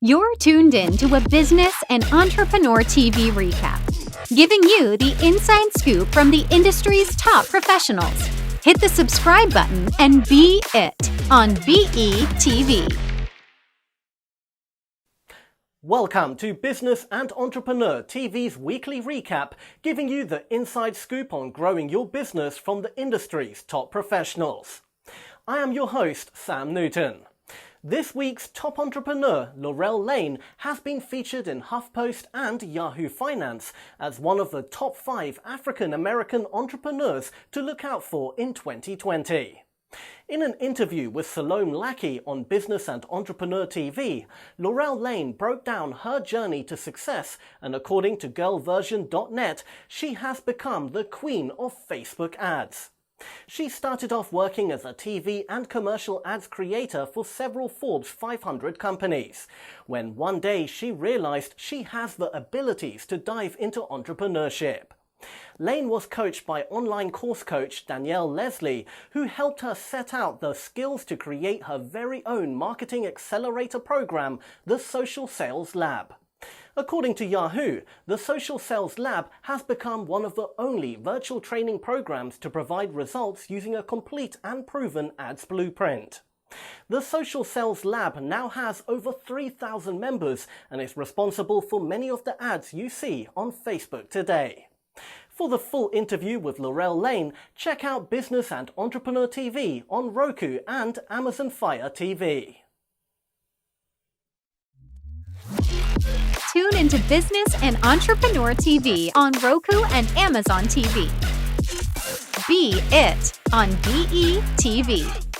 You're tuned in to a business and entrepreneur TV recap, giving you the inside scoop from the industry's top professionals. Hit the subscribe button and be it on BETV. Welcome to Business and Entrepreneur TV's weekly recap, giving you the inside scoop on growing your business from the industry's top professionals. I am your host, Sam Newton. This week's top entrepreneur, Lorell Lane, has been featured in HuffPost and Yahoo Finance as one of the top 5 African-American entrepreneurs to look out for in 2020. In an interview with Salome Lackey on Business and Entrepreneur TV, Lorell Lane broke down her journey to success, and according to girlversion.net, she has become the queen of Facebook ads. She started off working as a TV and commercial ads creator for several Forbes 500 companies, when one day she realized she has the abilities to dive into entrepreneurship. Lane was coached by online course coach Danielle Leslie, who helped her set out the skills to create her very own marketing accelerator program, the Social Sales Lab. According to Yahoo, the Social Sales Lab has become one of the only virtual training programs to provide results using a complete and proven ads blueprint. The Social Sales Lab now has over 3,000 members and is responsible for many of the ads you see on Facebook today. For the full interview with Lorell Lane, check out Business and Entrepreneur TV on Roku and Amazon Fire TV. Tune into Business and Entrepreneur TV on Roku and Amazon TV. Be it on BETV.